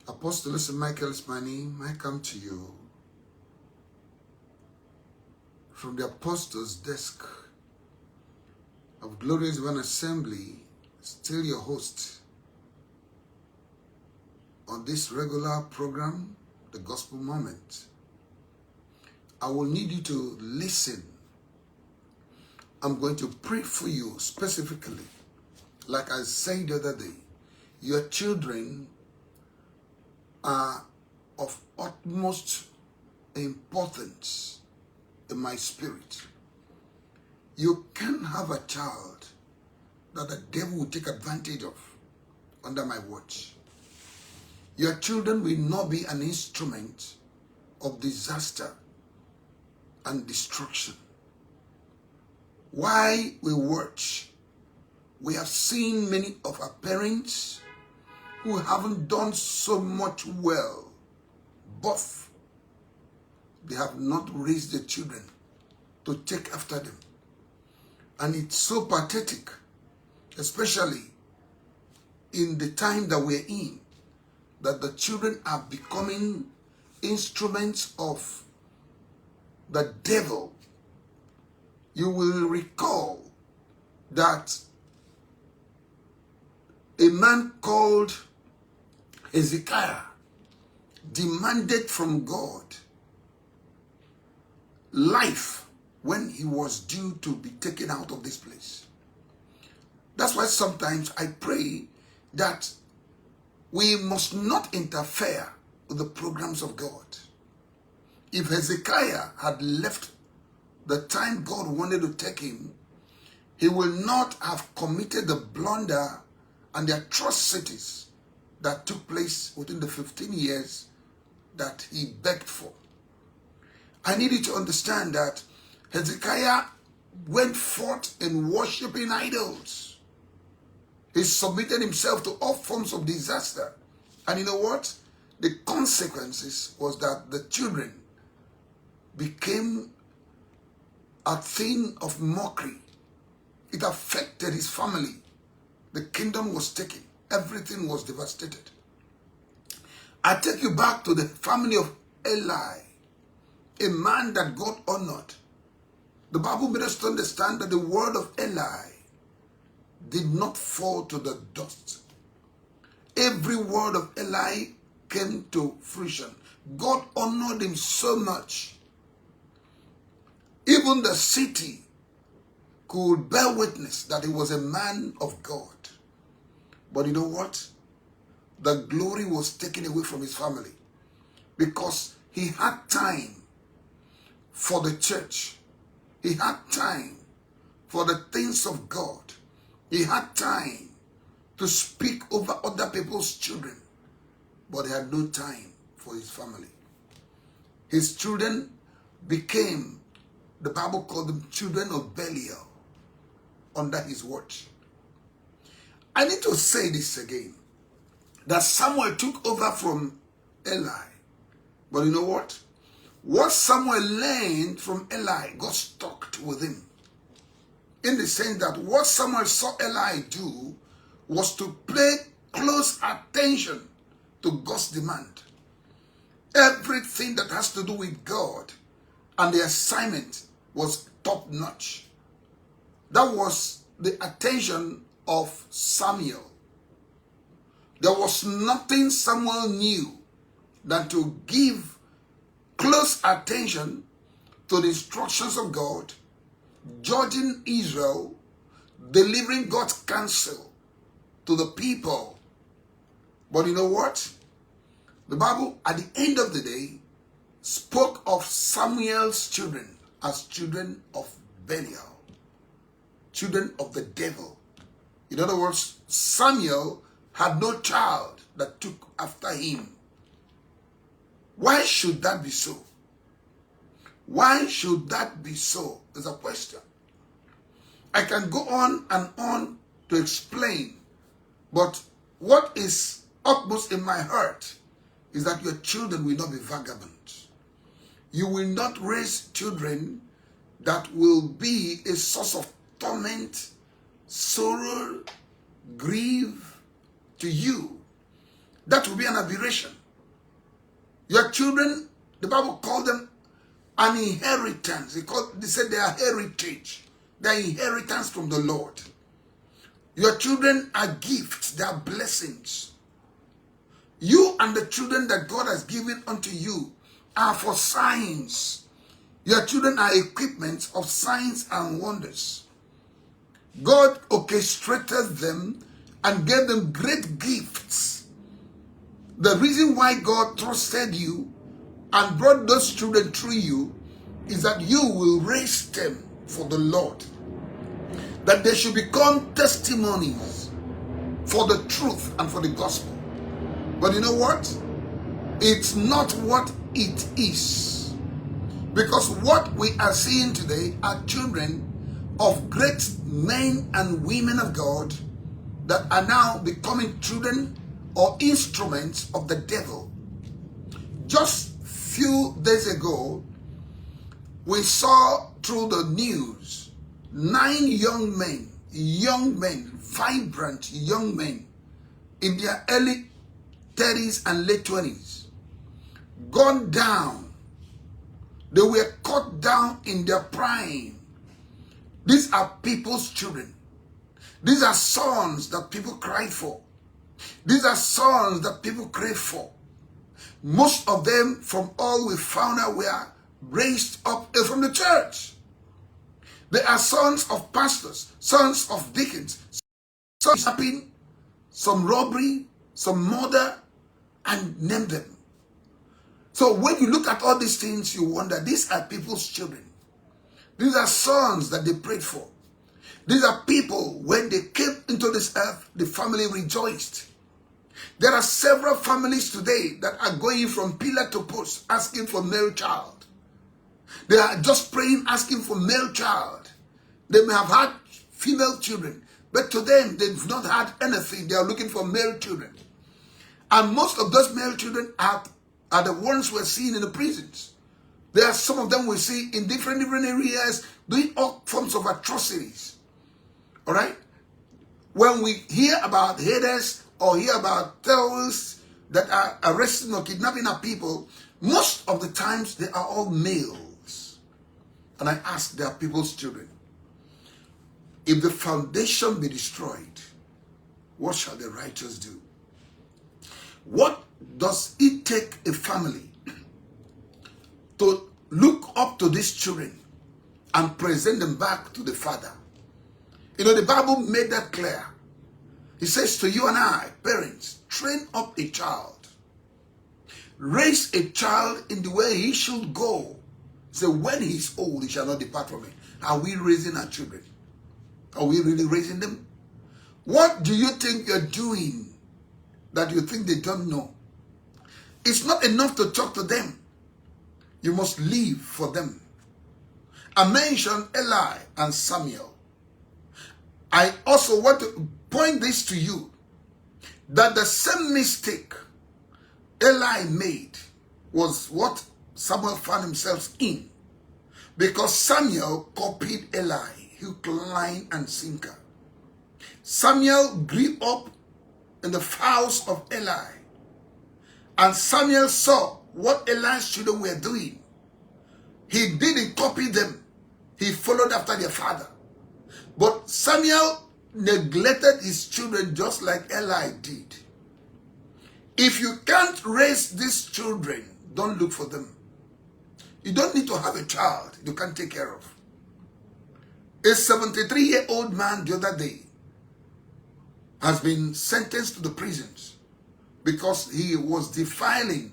Apostle Listen Michael is my name. I come to you from the Apostles' desk of Glorious One Assembly, still your host on this regular program, The Gospel Moment. I will need you to listen. I'm going to pray for you specifically. Like I said the other day, your children are of utmost importance in my spirit. You can't have a child that the devil will take advantage of under my watch. Your children will not be an instrument of disaster and destruction. While we watch, we have seen many of our parents who haven't done so much well, but they have not raised their children to take after them. And it's so pathetic, especially in the time that we're in, that the children are becoming instruments of the devil. You will recall that a man called Hezekiah demanded from God life when he was due to be taken out of this place. That's why sometimes I pray that we must not interfere with the programs of God. If Hezekiah had left the time God wanted to take him, he will not have committed the blunder and the atrocities that took place within the 15 years that he begged for. I need you to understand that Hezekiah went forth in worshiping idols. He submitted himself to all forms of disaster. And you know what? The consequences was that the children became a thing of mockery. It affected his family. The kingdom was taken. Everything was devastated. I take you back to the family of Eli, a man that God honored. The Bible made us to understand that the word of Eli did not fall to the dust. Every word of Eli came to fruition. God honored him so much. Even the city could bear witness that he was a man of God. But you know what? The glory was taken away from his family because he had time for the church. He had time for the things of God. He had time to speak over other people's children, but he had no time for his family. His children became, the Bible called them children of Belial under his watch. I need to say this again, that Samuel took over from Eli. But you know what? What Samuel learned from Eli got stuck with him. In the sense that what Samuel saw Eli do was to pay close attention to God's demand. Everything that has to do with God and the assignment was top notch. That was the attention of Samuel. There was nothing Samuel knew than to give close attention to the instructions of God, judging Israel, delivering God's counsel to the people. But you know what? The Bible, at the end of the day, spoke of Samuel's children as children of Belial, children of the devil. In other words, Samuel had no child that took after him. Why should that be so? Why should that be so is a question. I can go on and on to explain, but what is utmost in my heart is that your children will not be vagabonds. You will not raise children that will be a source of torment, sorrow, grief to you. That will be an aberration. Your children, the Bible called them an inheritance. They said they are heritage. They are inheritance from the Lord. Your children are gifts. They are blessings. You and the children that God has given unto you are for signs. Your children are equipment of signs and wonders. God orchestrated them and gave them great gifts. The reason why God trusted you and brought those children through you is that you will raise them for the Lord. That they should become testimonies for the truth and for the gospel. But you know what? It's not what it is. Because what we are seeing today are children of great men and women of God that are now becoming children or instruments of the devil. Just few days ago, we saw through the news 9 young men, vibrant young men in their early 30s and late 20s, gone down. They were cut down in their prime. These are people's children. These are sons that people cry for. These are sons that people crave for. Most of them, from all we found out, were raised up from the church. They are sons of pastors, sons of deacons, some kidnapping, some robbery, some murder, and name them. So when you look at all these things, you wonder, these are people's children. These are sons that they prayed for. These are people, when they came into this earth, the family rejoiced. There are several families today that are going from pillar to post, asking for male child. They are just praying, asking for male child. They may have had female children, but to them, they've not had anything. They are looking for male children. And most of those male children are the ones we're seeing in the prisons. There are some of them we see in different areas doing all forms of atrocities. All right? When we hear about haters or hear about terrorists that are arresting or kidnapping our people, most of the times they are all males. And I ask, they are people's children. If the foundation be destroyed, what shall the righteous do? What does it take a family to look up to these children and present them back to the Father? You know, the Bible made that clear. It says to you and I, parents, train up a child. Raise a child in the way he should go. So when he's old, he shall not depart from it. Are we raising our children? Are we really raising them? What do you think you're doing that you think they don't know? It's not enough to talk to them. You must live for them. I mentioned Eli and Samuel. I also want to point this to you, that the same mistake Eli made was what Samuel found himself in. Because Samuel copied Eli, hook, line, and sinker. Samuel grew up in the house of Eli. And Samuel saw what Eli's children were doing. He didn't copy them. He followed after their father. But Samuel neglected his children just like Eli did. If you can't raise these children, don't look for them. You don't need to have a child you can't take care of. A 73-year-old man the other day has been sentenced to the prisons because he was defiled